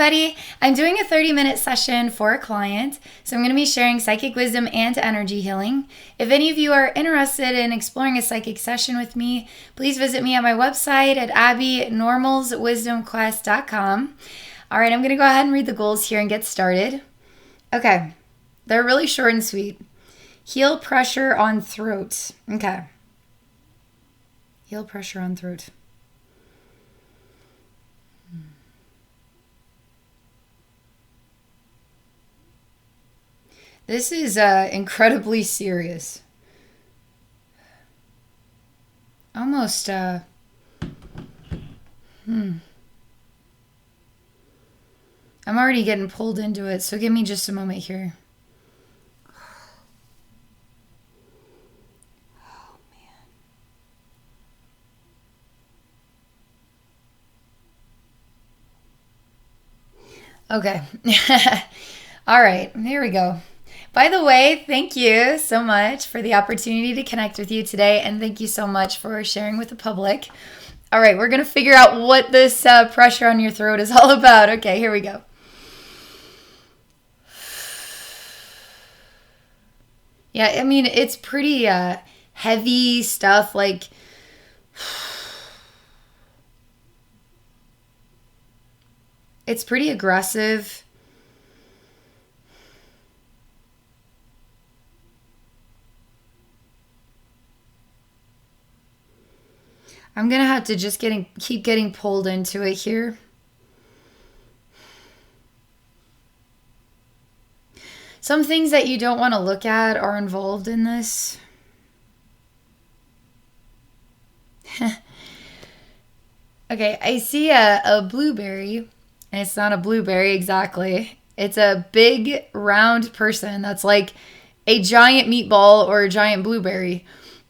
everybody. I'm doing a 30-minute session for a client, so I'm going to be sharing psychic wisdom and energy healing. If any of you are interested in exploring a psychic session with me, please visit me at my website at abbynormalswisdomquest.com. All right, I'm going to go ahead and read the goals here and get started. Okay, they're really short and sweet. Heal pressure on throat. Okay. Heal pressure on throat. This is incredibly serious. Almost, I'm already getting pulled into it, so give me just a moment here. Oh, man. Okay. All right, here we go. By the way, thank you so much for the opportunity to connect with you today, and thank you so much for sharing with the public. All right, we're going to figure out what this pressure on your throat is all about. Okay, here we go. Yeah, I mean, it's pretty heavy stuff, like... It's pretty aggressive. I'm going to have to just keep getting pulled into it here. Some things that you don't want to look at are involved in this. Okay, I see a blueberry, and it's not a blueberry exactly. It's a big round person that's like a giant meatball or a giant blueberry.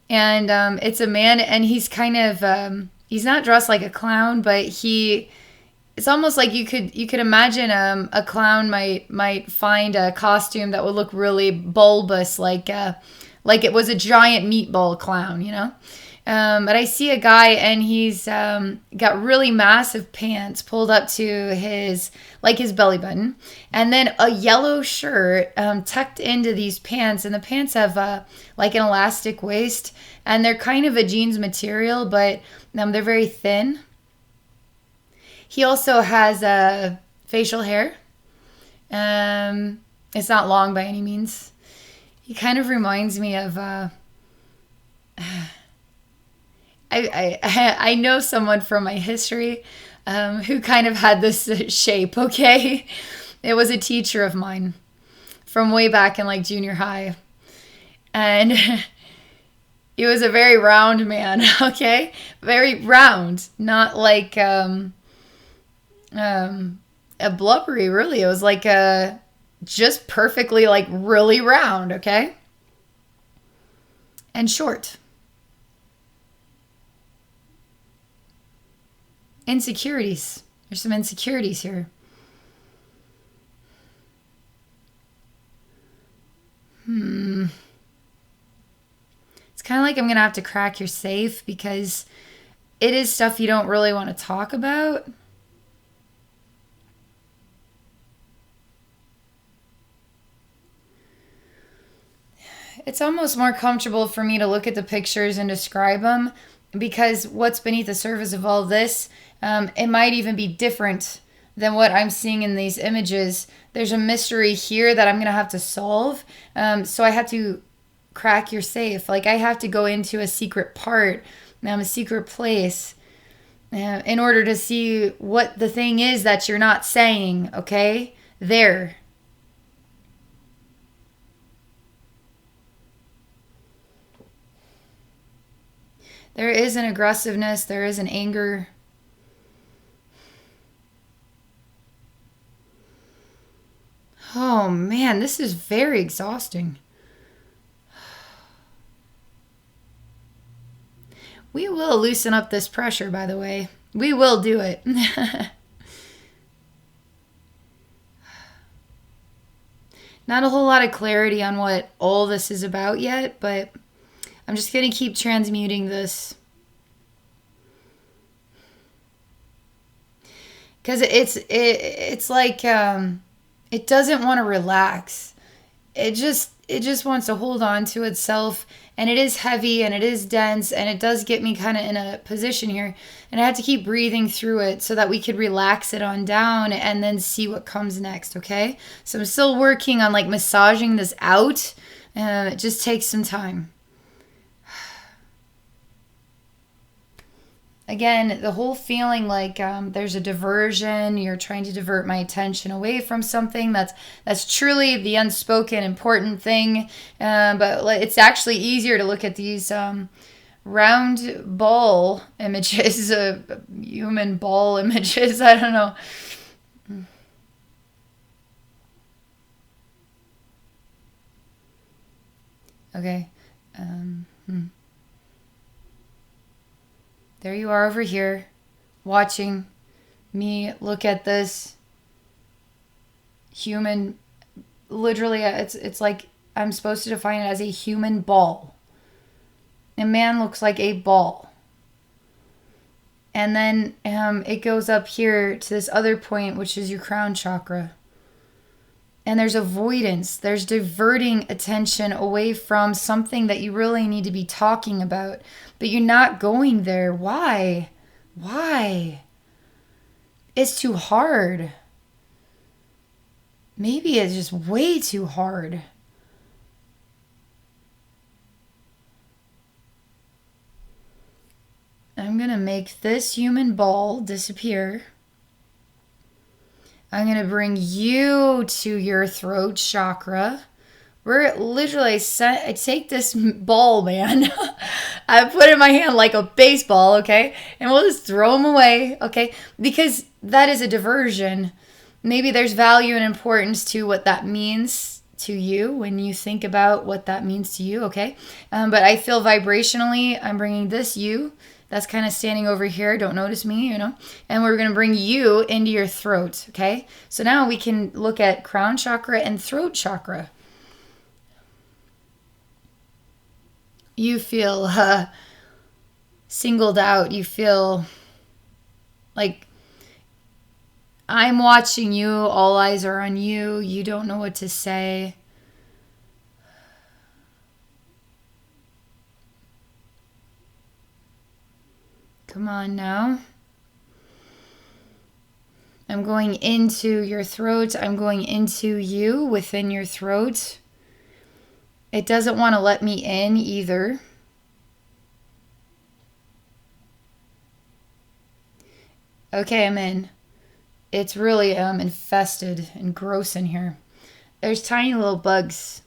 And it's a man, and he's kind of he's not dressed like a clown, but it's almost like you could imagine a clown might find a costume that would look really bulbous, like it was a giant meatball clown, you know. But I see a guy, and he's got really massive pants pulled up to his belly button, and then a yellow shirt tucked into these pants, and the pants have like an elastic waist, and they're kind of a jeans material, but they're very thin. He also has facial hair. It's not long by any means. He kind of reminds me of... I know someone from my history who kind of had this shape, okay? It was a teacher of mine from way back in like junior high. And he was a very round man, okay? Very round, not like a blubbery, really. It was like just perfectly like really round, okay? And short. Insecurities. There's some insecurities here. It's kind of like I'm going to have to crack your safe because it is stuff you don't really want to talk about. It's almost more comfortable for me to look at the pictures and describe them, because what's beneath the surface of all this, it might even be different than what I'm seeing in these images. There's a mystery here that I'm going to have to solve. So I have to crack your safe. Like I have to go into a secret part, a secret place, in order to see what the thing is that you're not saying, okay? There. There is an aggressiveness. There is an anger. Oh man, this is very exhausting. We will loosen up this pressure, by the way. We will do it. Not a whole lot of clarity on what all this is about yet, but I'm just going to keep transmuting this. because it's like it doesn't want to relax. It just wants to hold on to itself, and it is heavy and it is dense, and it does get me kind of in a position here, and I have to keep breathing through it so that we could relax it on down and then see what comes next. Okay, so I'm still working on like massaging this out. It just takes some time. Again, the whole feeling like there's a diversion. You're trying to divert my attention away from something that's truly the unspoken important thing. But it's actually easier to look at these round ball images, human ball images. I don't know. Okay. There you are over here, watching me look at this human. Literally, it's like I'm supposed to define it as a human ball. A man looks like a ball. And then it goes up here to this other point, which is your crown chakra. And there's avoidance. There's diverting attention away from something that you really need to be talking about. But you're not going there. Why? Why? It's too hard. Maybe it's just way too hard. I'm going to make this human ball disappear. I'm going to bring you to your throat chakra. We're literally, I take this ball, man. I put it in my hand like a baseball, okay? And we'll just throw them away, okay? Because that is a diversion. Maybe there's value and importance to what that means to you when you think about what that means to you, okay? But I feel vibrationally, I'm bringing this you that's kind of standing over here. Don't notice me, And we're going to bring you into your throat, okay? So now we can look at crown chakra and throat chakra. You feel singled out. You feel like I'm watching you. All eyes are on you. You don't know what to say. Come on now. I'm going into your throat. I'm going into you within your throat. It doesn't want to let me in either. Okay, I'm in. It's really infested and gross in here. There's tiny little bugs.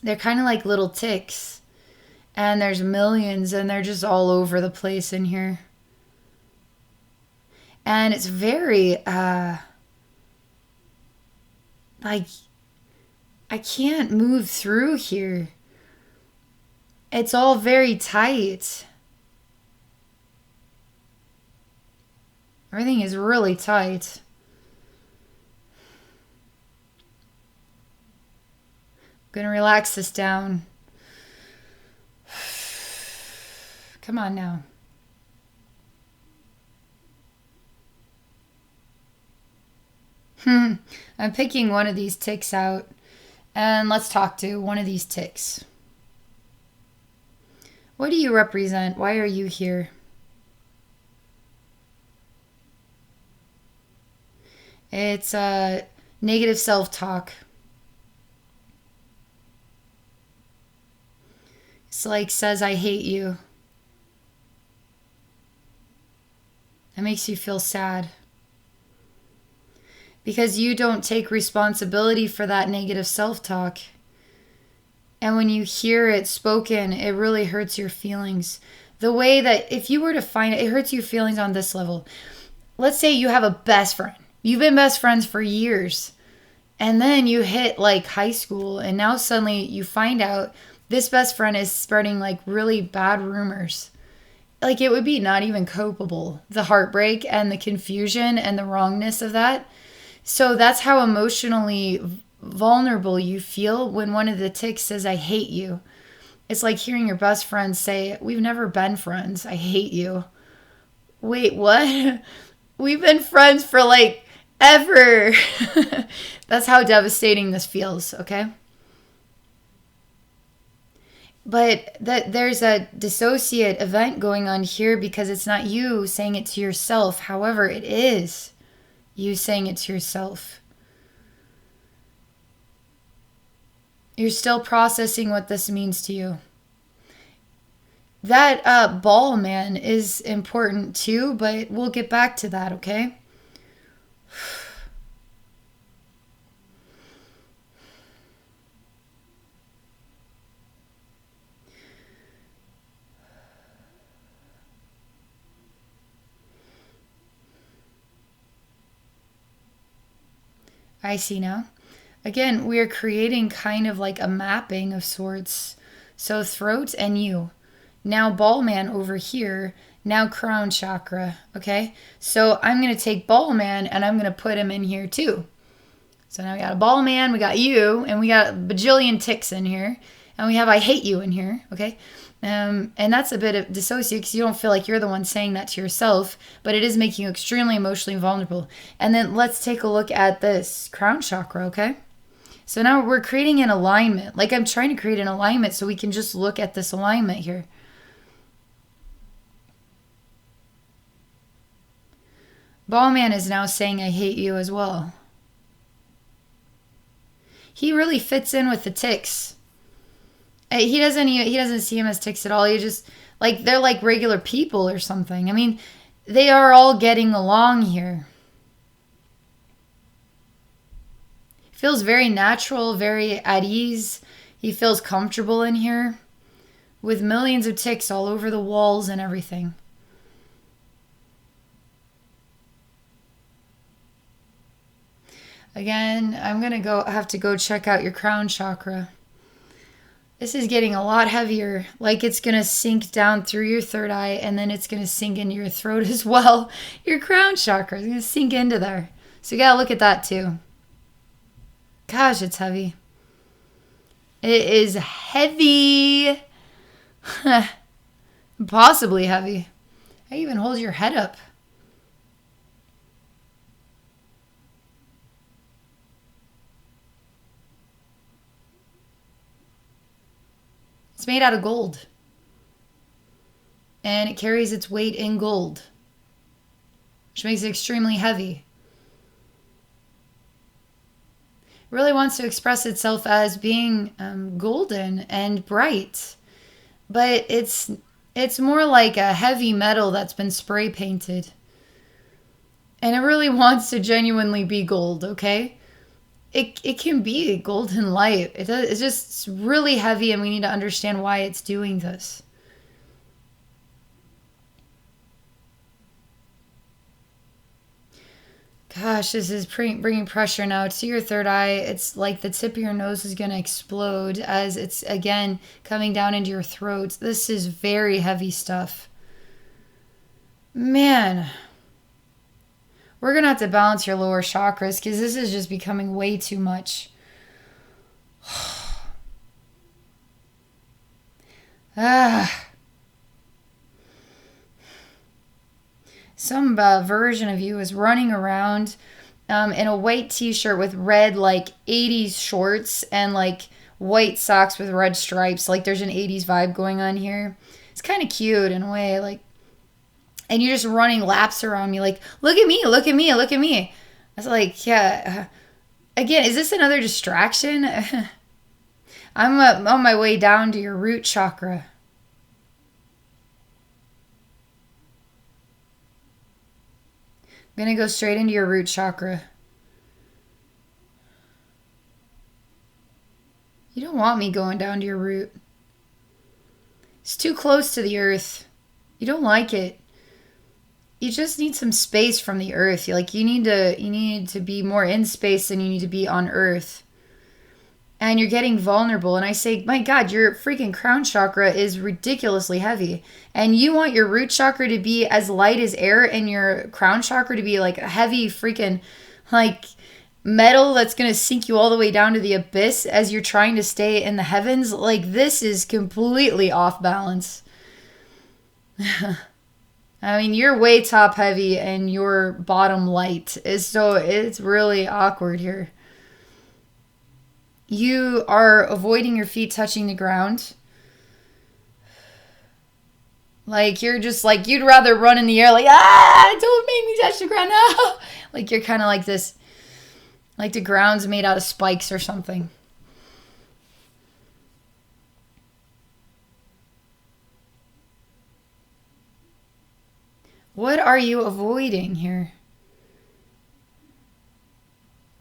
They're kind of like little ticks. And there's millions, and they're just all over the place in here. And it's very, like, I can't move through here. It's all very tight. Everything is really tight. I'm going to relax this down. Come on now. I'm picking one of these ticks out, and let's talk to one of these ticks. What do you represent? Why are you here? It's negative self-talk. It's like says, I hate you. That makes you feel sad. Because you don't take responsibility for that negative self-talk. And when you hear it spoken, it really hurts your feelings. The way that if you were to find it, it hurts your feelings on this level. Let's say you have a best friend. You've been best friends for years. And then you hit like high school, and now suddenly you find out this best friend is spreading like really bad rumors. Like it would be not even copable. The heartbreak and the confusion and the wrongness of that. So that's how emotionally vulnerable you feel when one of the ticks says, I hate you. It's like hearing your best friend say, we've never been friends. I hate you. Wait, what? We've been friends for like ever. That's how devastating this feels, okay? But that there's a dissociate event going on here because it's not you saying it to yourself. However, it is you saying it to yourself. You're still processing what this means to you. That ball man is important too, but we'll get back to that, okay? I see now. Again, we are creating kind of like a mapping of sorts. So throat and you. Now ball man over here. Now crown chakra. Okay? So I'm going to take ball man and I'm going to put him in here too. So now we got a ball man, we got you, and we got a bajillion ticks in here. And we have I hate you in here. Okay? And that's a bit of dissociate because you don't feel like you're the one saying that to yourself, but it is making you extremely emotionally vulnerable. And then let's take a look at this crown chakra, okay? So now we're creating an alignment. Like I'm trying to create an alignment so we can just look at this alignment here. Ballman is now saying I hate you as well. He really fits in with the ticks. He doesn't see him as ticks at all. He just like they're like regular people or something. I mean, they are all getting along here. He feels very natural, very at ease. He feels comfortable in here with millions of ticks all over the walls and everything. Again, I'm going to have to go check out your crown chakra. This is getting a lot heavier, like it's going to sink down through your third eye and then it's going to sink into your throat as well. Your crown chakra is going to sink into there. So you got to look at that too. Gosh, it's heavy. It is heavy. Possibly heavy. I even hold your head up. It's made out of gold. And it carries its weight in gold, which makes it extremely heavy. It really wants to express itself as being golden and bright. But it's more like a heavy metal that's been spray painted. And it really wants to genuinely be gold, okay? It can be golden light. It's just really heavy and we need to understand why it's doing this. Gosh, this is bringing pressure now to your third eye. It's like the tip of your nose is going to explode as it's, again, coming down into your throat. This is very heavy stuff. Man. We're going to have to balance your lower chakras because this is just becoming way too much. Some version of you is running around in a white t-shirt with red like 80s shorts and like white socks with red stripes. Like there's an 80s vibe going on here. It's kind of cute in a way, like, and you're just running laps around me like, look at me, look at me, look at me. I was like, yeah. Again, is this another distraction? I'm on my way down to your root chakra. I'm going to go straight into your root chakra. You don't want me going down to your root. It's too close to the earth. You don't like it. You just need some space from the earth. You need to be more in space than you need to be on earth. And you're getting vulnerable. And I say, my God, your freaking crown chakra is ridiculously heavy. And you want your root chakra to be as light as air and your crown chakra to be like a heavy freaking like metal that's going to sink you all the way down to the abyss as you're trying to stay in the heavens. Like this is completely off balance. I mean, you're way top heavy and your bottom light is, so it's really awkward here. You are avoiding your feet touching the ground. Like, you're just like, you'd rather run in the air like, don't make me touch the ground. No. Like, you're kind of like this, like the ground's made out of spikes or something. What are you avoiding here?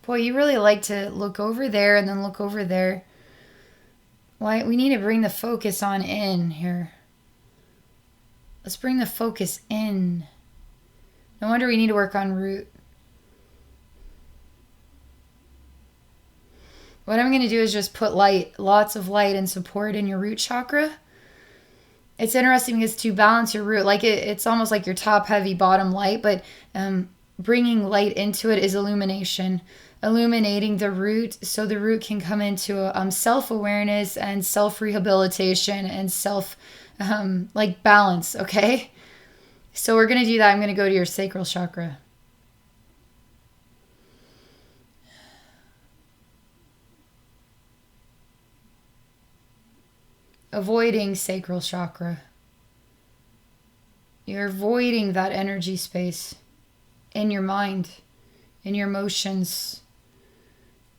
Boy, you really like to look over there and then look over there. Why? We need to bring the focus on in here. Let's bring the focus in. No wonder we need to work on root. What I'm going to do is just put light, lots of light and support in your root chakra. It's interesting because to balance your root, like it's almost like your top heavy, bottom light, but bringing light into it is illumination. Illuminating the root so the root can come into self-awareness and self-rehabilitation and like balance, okay? So we're going to do that. I'm going to go to your sacral chakra. Avoiding sacral chakra. You're avoiding that energy space in your mind, in your emotions.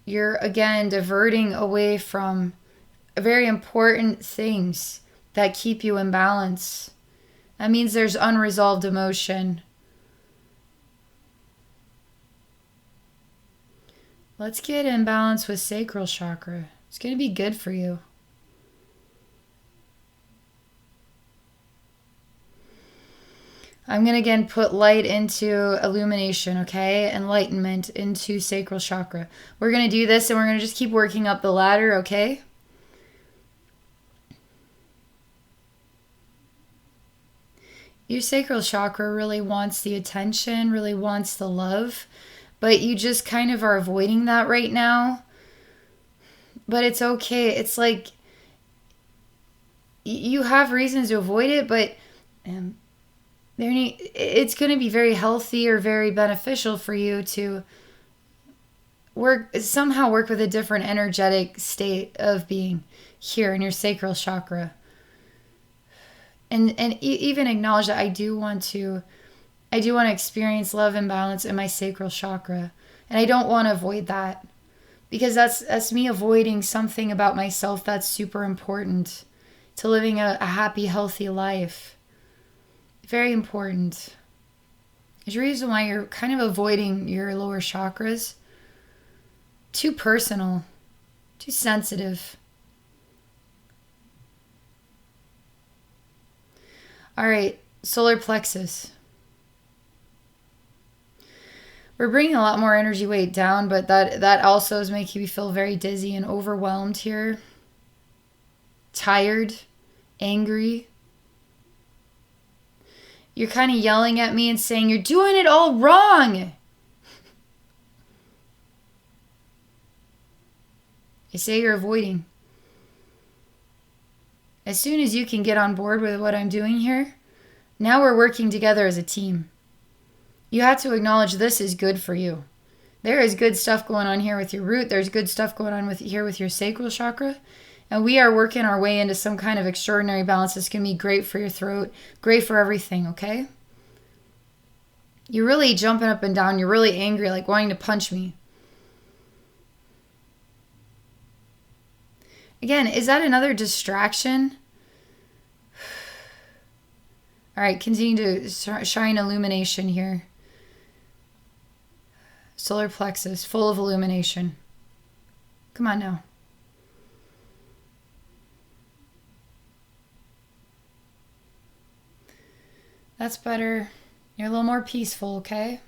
You're, again, diverting away from very important things that keep you in balance. That means there's unresolved emotion. Let's get in balance with sacral chakra. It's going to be good for you. I'm going to again put light into illumination, okay? Enlightenment into sacral chakra. We're going to do this and we're going to just keep working up the ladder, okay? Your sacral chakra really wants the attention, really wants the love, but you just kind of are avoiding that right now. But it's okay. It's like you have reasons to avoid it, but it's going to be very healthy or very beneficial for you to somehow work with a different energetic state of being here in your sacral chakra. And even acknowledge that I do want to experience love and balance in my sacral chakra. And I don't want to avoid that, because that's me avoiding something about myself that's super important to living a happy, healthy life. Very important. There's a reason why you're kind of avoiding your lower chakras. Too personal. Too sensitive. All right, solar plexus. We're bringing a lot more energy weight down, but that also is making me feel very dizzy and overwhelmed here. Tired, angry. You're kind of yelling at me and saying, you're doing it all wrong. I say you're avoiding. As soon as you can get on board with what I'm doing here, now we're working together as a team. You have to acknowledge this is good for you. There is good stuff going on here with your root. There's good stuff going on here with your sacral chakra. And we are working our way into some kind of extraordinary balance that's going to be great for your throat, great for everything, okay? You're really jumping up and down. You're really angry, like wanting to punch me. Again, is that another distraction? All right, continue to shine illumination here. Solar plexus, full of illumination. Come on now. That's better. You're a little more peaceful, okay?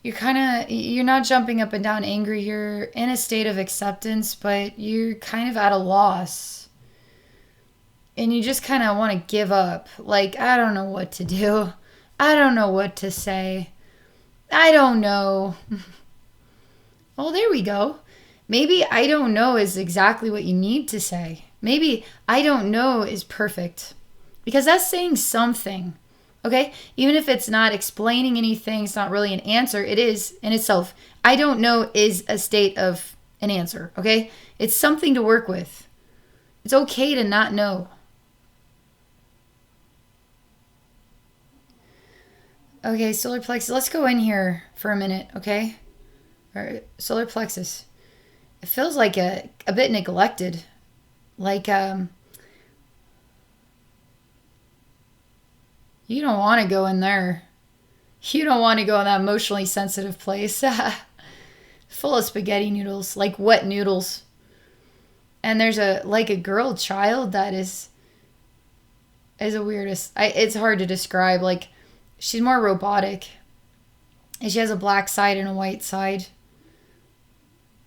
You're not jumping up and down angry. You're in a state of acceptance, but you're kind of at a loss. And you just kind of want to give up. Like, I don't know what to do. I don't know what to say. I don't know. Oh, there we go. Maybe I don't know is exactly what you need to say. Maybe I don't know is perfect. Because that's saying something. Okay? Even if it's not explaining anything, it's not really an answer, it is in itself. I don't know is a state of an answer. Okay? It's something to work with. It's okay to not know. Okay, solar plexus. Let's go in here for a minute, okay? All right, solar plexus. It feels like a bit neglected. Like, you don't want to go in there. You don't want to go in that emotionally sensitive place. Full of spaghetti noodles, like wet noodles. And there's a girl child that is the weirdest. It's hard to describe. Like, she's more robotic. And she has a black side and a white side.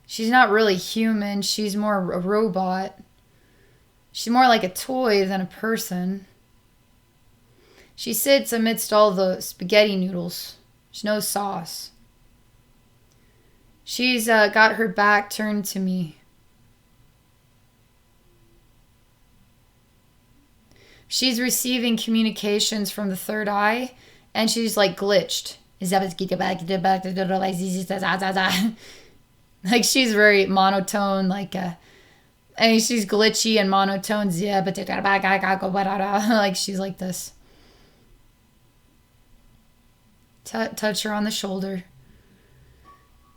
She's not really human. She's more a robot. She's more like a toy than a person. She sits amidst all the spaghetti noodles. There's no sauce. She's got her back turned to me. She's receiving communications from the third eye, and she's like glitched. Like she's very monotone, like she's glitchy and monotone. Like she's like this. Touch her on the shoulder.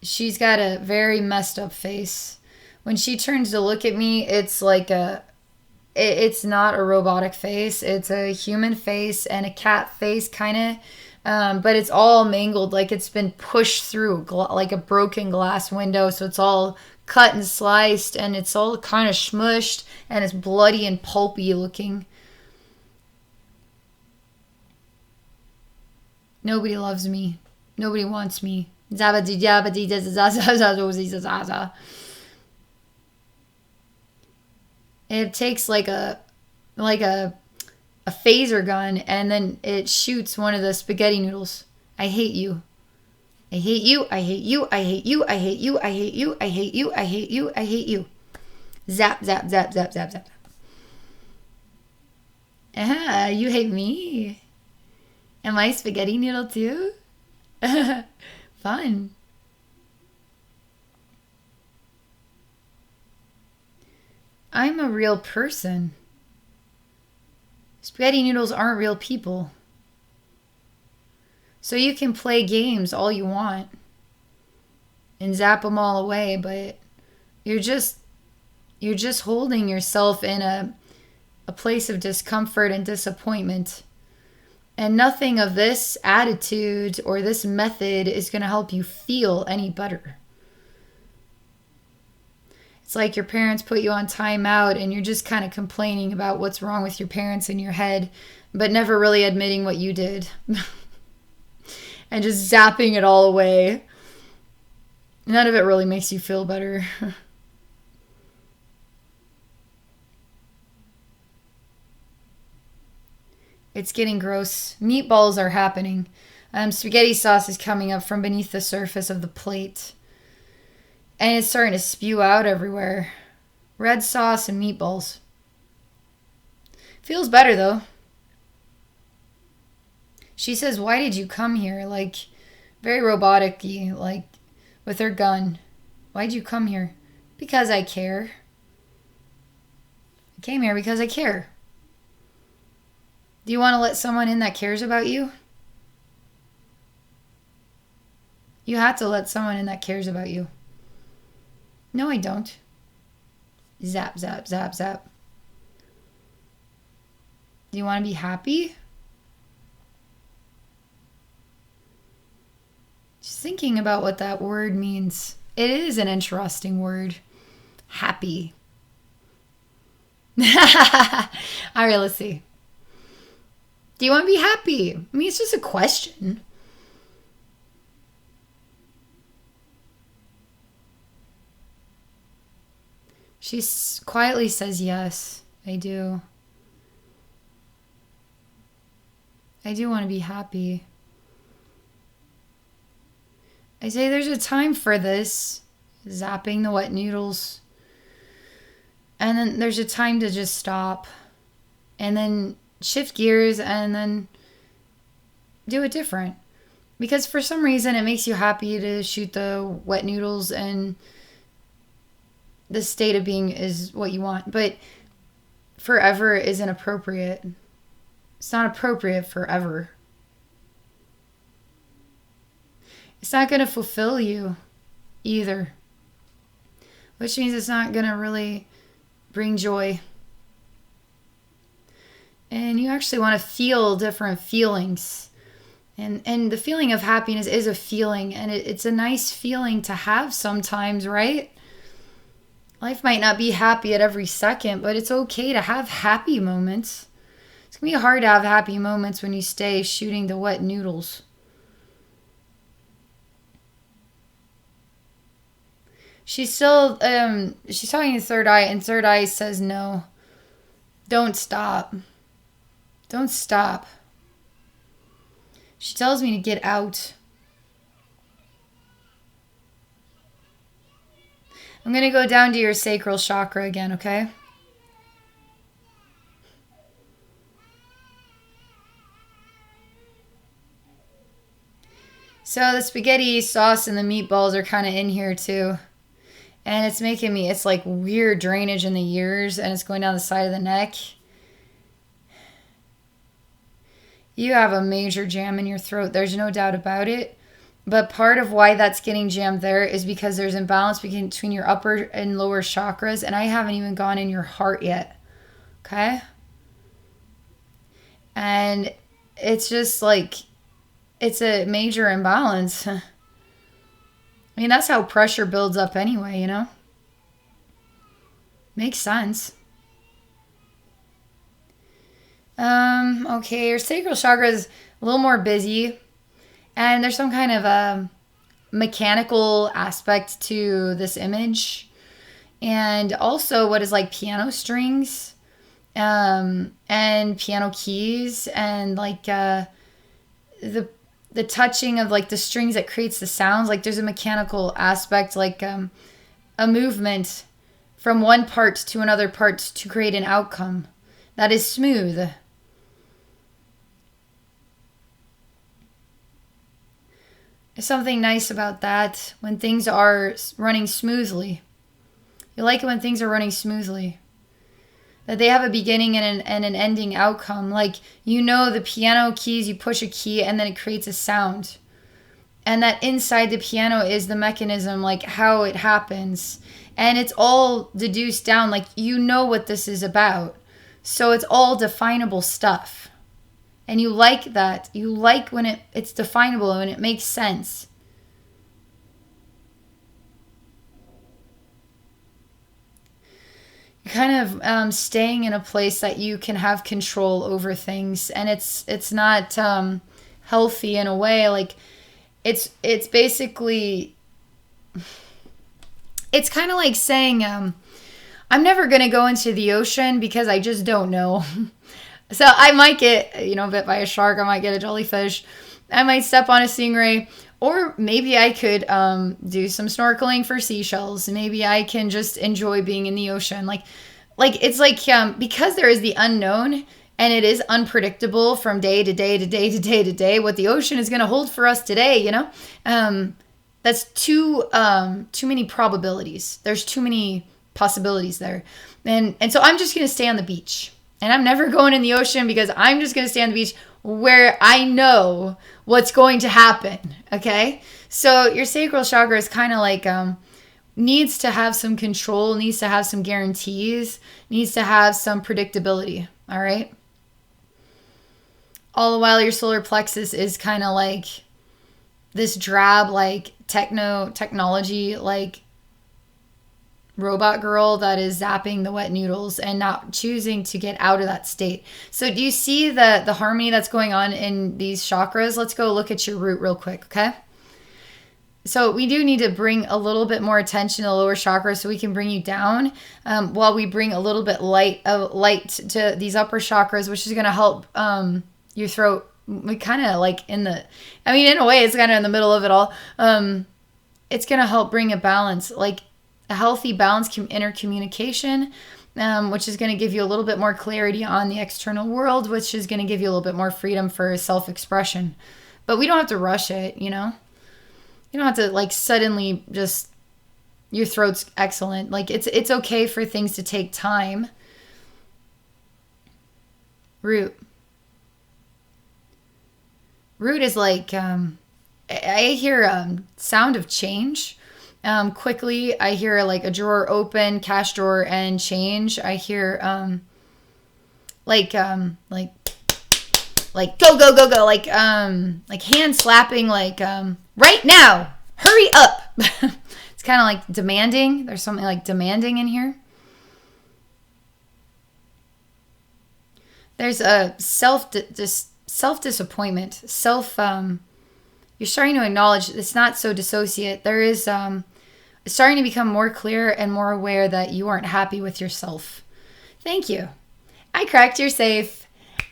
She's got a very messed up face. When she turns to look at me, it's like it's not a robotic face. It's a human face and a cat face, kind of. But it's all mangled, like it's been pushed through, like a broken glass window. So it's all cut and sliced, and it's all kind of smushed, and it's bloody and pulpy looking. Nobody loves me. Nobody wants me. It takes like a phaser gun, and then it shoots one of the spaghetti noodles. I hate you. I hate you. I hate you. I hate you. I hate you. I hate you. I hate you. I hate you. I hate you. Zap, zap, zap, zap, zap, zap. You hate me. Am I a spaghetti noodle too? Fun. I'm a real person. Spaghetti noodles aren't real people. So you can play games all you want and zap them all away, but you're just holding yourself in a place of discomfort and disappointment. And nothing of this attitude or this method is going to help you feel any better. It's like your parents put you on timeout and you're just kind of complaining about what's wrong with your parents in your head, but never really admitting what you did. And just zapping it all away. None of it really makes you feel better. It's getting gross. Meatballs are happening. Spaghetti sauce is coming up from beneath the surface of the plate. And it's starting to spew out everywhere. Red sauce and meatballs. Feels better though. She says, "Why did you come here?" Like, very robotic-y, like, with her gun. "Why'd you come here?" "Because I care. I came here because I care." Do you want to let someone in that cares about you? You have to let someone in that cares about you. No, I don't. Zap, zap, zap, zap. Do you want to be happy? Just thinking about what that word means. It is an interesting word. Happy. All right, let's see. Do you want to be happy? I mean, it's just a question. She quietly says, "Yes, I do. I do want to be happy." I say, "There's a time for this." Zapping the wet noodles. And then there's a time to just stop. And then shift gears and then do it different. Because for some reason it makes you happy to shoot the wet noodles and the state of being is what you want. But forever isn't appropriate. It's not appropriate forever. It's not going to fulfill you either. Which means it's not going to really bring joy. And you actually want to feel different feelings. And the feeling of happiness is a feeling. And it's a nice feeling to have sometimes, right? Life might not be happy at every second, but it's okay to have happy moments. It's going to be hard to have happy moments when you stay shooting the wet noodles. She's still, she's talking to third eye, and third eye says no. Don't stop. Don't stop. She tells me to get out. I'm going to go down to your sacral chakra again, okay? So the spaghetti sauce and the meatballs are kind of in here too. And it's making me, it's like weird drainage in the ears, and it's going down the side of the neck. You have a major jam in your throat. There's no doubt about it. But part of why that's getting jammed there is because there's imbalance between your upper and lower chakras, and I haven't even gone in your heart yet. Okay? And it's just like, it's a major imbalance. I mean, that's how pressure builds up anyway, you know? Makes sense. Okay, your sacral chakra is a little more busy. And there's some kind of a mechanical aspect to this image. And also what is like piano strings and piano keys and like the touching of like the strings that creates the sounds. Like there's a mechanical aspect, like a movement from one part to another part to create an outcome that is smooth. There's something nice about that when things are running smoothly. You like it when things are running smoothly. That they have a beginning and an ending outcome. Like, you know, the piano keys, you push a key and then it creates a sound. And that inside the piano is the mechanism, like how it happens. And it's all deduced down, like you know what this is about. So it's all definable stuff. And you like that. You like when it's definable and it makes sense. You're kind of staying in a place that you can have control over things. And it's not healthy in a way. Like it's basically, it's kind of like saying, I'm never going to go into the ocean because I just don't know. So I might get, bit by a shark. I might get a jellyfish. I might step on a stingray. Or maybe I could do some snorkeling for seashells. Maybe I can just enjoy being in the ocean. Like it's like because there is the unknown and it is unpredictable from day to day to day to day to day. What the ocean is going to hold for us today, that's too many probabilities. There's too many possibilities there, and so I'm just going to stay on the beach. And I'm never going in the ocean because I'm just going to stay on the beach where I know what's going to happen, okay? So your sacral chakra is kind of like needs to have some control, needs to have some guarantees, needs to have some predictability, all right? All the while your solar plexus is kind of like this drab, like technology, like robot girl that is zapping the wet noodles and not choosing to get out of that state. So do you see the harmony that's going on in these chakras? Let's go look at your root real quick, okay? So we do need to bring a little bit more attention to the lower chakra so we can bring you down while we bring a little bit light to these upper chakras, which is going to help your throat. We kind of like in a way, it's kind of in the middle of it all. It's going to help bring a balance, like a healthy balance, intercommunication, which is going to give you a little bit more clarity on the external world, which is going to give you a little bit more freedom for self-expression. But we don't have to rush it, you know? You don't have to like suddenly just, your throat's excellent. Like it's okay for things to take time. Root. Root is like, I hear sound of change. Quickly, I hear like a drawer open, cash drawer, and change. I hear like go go go go, like hand slapping, like right now, hurry up. It's kind of like demanding. There's something like demanding in here. There's a self disappointment. You're starting to acknowledge it's not so dissociate. There is starting to become more clear and more aware that you aren't happy with yourself. Thank you. I cracked your safe.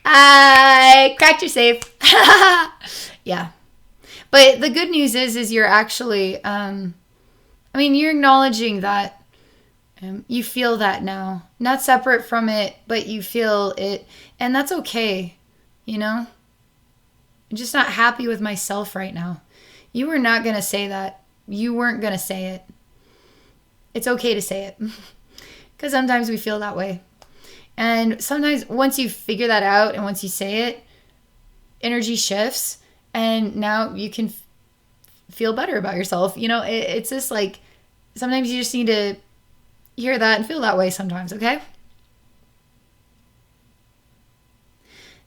I cracked your safe. Yeah. But the good news is you're actually, you're acknowledging that you feel that now. Not separate from it, but you feel it. And that's okay, you know? I'm just not happy with myself right now. You were not going to say that. You weren't going to say it. It's okay to say it. Because sometimes we feel that way. And sometimes once you figure that out and once you say it, energy shifts. And now you can feel better about yourself. You know, it's just like, sometimes you just need to hear that and feel that way sometimes, okay?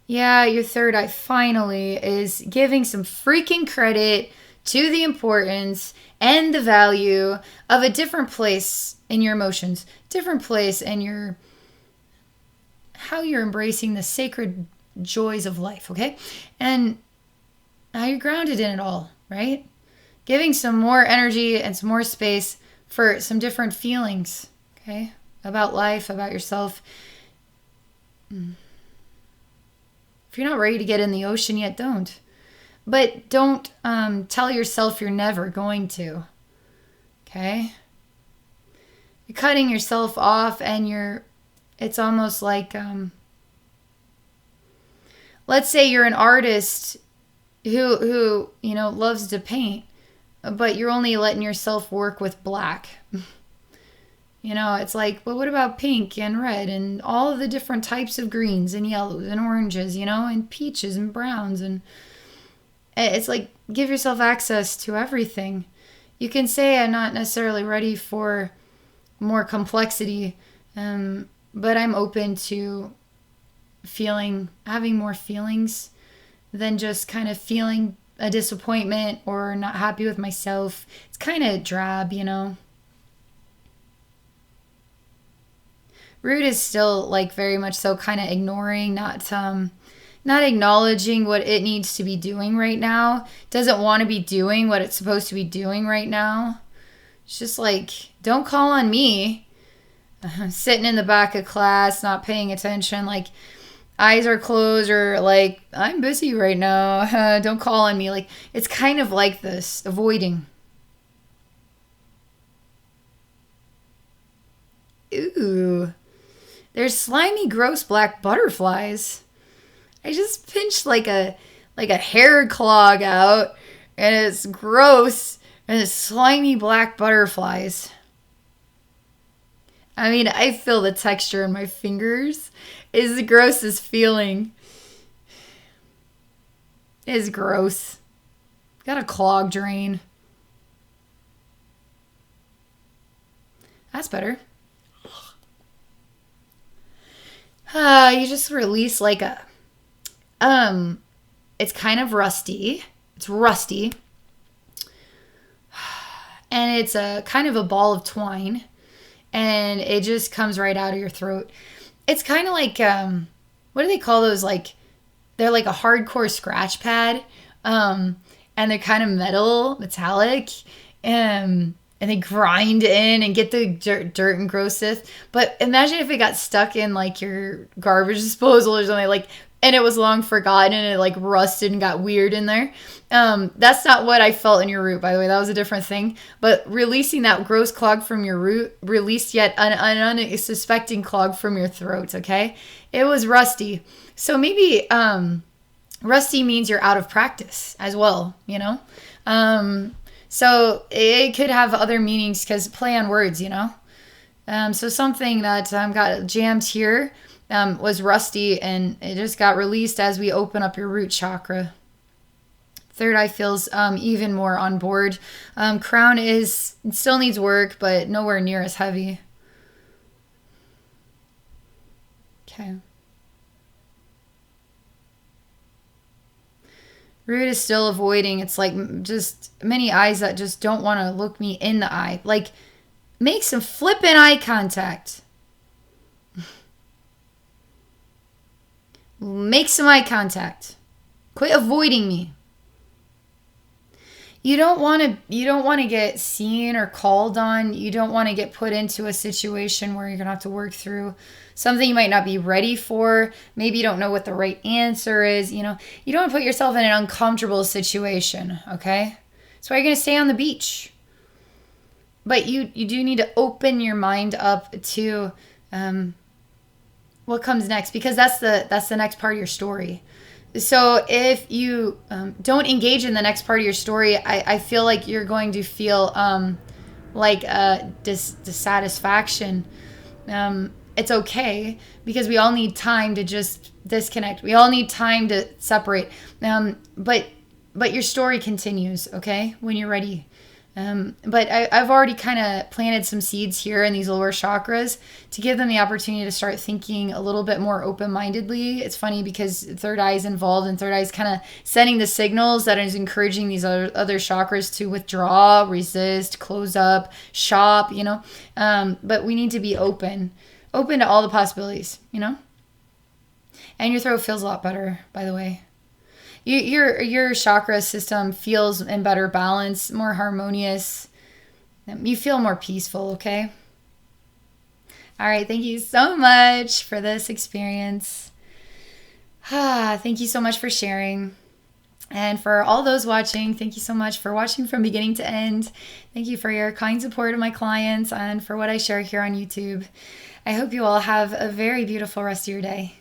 Yeah, your third eye finally is giving some freaking credit to the importance and the value of a different place in your emotions, different place in your, how you're embracing the sacred joys of life, okay? And how you're grounded in it all, right? Giving some more energy and some more space for some different feelings, okay? About life, about yourself. If you're not ready to get in the ocean yet, don't. But don't tell yourself you're never going to. Okay? You're cutting yourself off and it's almost like, let's say you're an artist who loves to paint, but you're only letting yourself work with black. It's like, well, what about pink and red and all of the different types of greens and yellows and oranges, and peaches and browns. And it's like, give yourself access to everything. You can say, I'm not necessarily ready for more complexity, but I'm open to having more feelings than just kind of feeling a disappointment or not happy with myself. It's kind of drab, Root is still like very much so kind of ignoring, not acknowledging what it needs to be doing right now. Doesn't want to be doing what it's supposed to be doing right now. It's just like, don't call on me. Sitting in the back of class, not paying attention, like eyes are closed or like, I'm busy right now. Don't call on me. Like, it's kind of like this, avoiding. Ooh. There's slimy, gross black butterflies. I just pinched like a hair clog out, and it's gross, and it's slimy black butterflies. I feel the texture in my fingers. It's the grossest feeling. It's gross. Got a clog drain. That's better. You just release like it's kind of rusty. It's rusty. And it's a kind of a ball of twine. And it just comes right out of your throat. It's kind of like, what do they call those? Like, they're like a hardcore scratch pad. And they're kind of metallic. And they grind in and get the dirt and grossness. But imagine if it got stuck in like your garbage disposal or something, like and it was long forgotten and it like rusted and got weird in there. That's not what I felt in your root, by the way. That was a different thing. But releasing that gross clog from your root released yet an unsuspecting clog from your throat, okay? It was rusty. So maybe rusty means you're out of practice as well, you know? So it could have other meanings because play on words, you know? So something that got jammed here was rusty, and it just got released as we open up your root chakra. Third eye feels even more on board. Crown still needs work, but nowhere near as heavy. Okay. Root is still avoiding. It's like just many eyes that just don't want to look me in the eye. Like, make some flippin' eye contact. Make some eye contact. Quit avoiding me. You don't want to get seen or called on. You don't want to get put into a situation where you're going to have to work through something you might not be ready for. Maybe you don't know what the right answer is, you know. You don't want to put yourself in an uncomfortable situation, okay? That's why you're going to stay on the beach. But you do need to open your mind up to what comes next, because that's the next part of your story. So if you don't engage in the next part of your story, I feel like you're going to feel like dissatisfaction. It's okay, because we all need time to just disconnect. We all need time to separate. But your story continues, okay, when you're ready. But I've already kind of planted some seeds here in these lower chakras to give them the opportunity to start thinking a little bit more open-mindedly. It's funny because third eye is involved, and third eye is kind of sending the signals that is encouraging these other chakras to withdraw, resist, close up, shop, you know. But we need to be open to all the possibilities, you know. And your throat feels a lot better, by the way. Your chakra system feels in better balance, more harmonious. You feel more peaceful, okay? All right, thank you so much for this experience. Thank you so much for sharing. And for all those watching, thank you so much for watching from beginning to end. Thank you for your kind support of my clients and for what I share here on YouTube. I hope you all have a very beautiful rest of your day.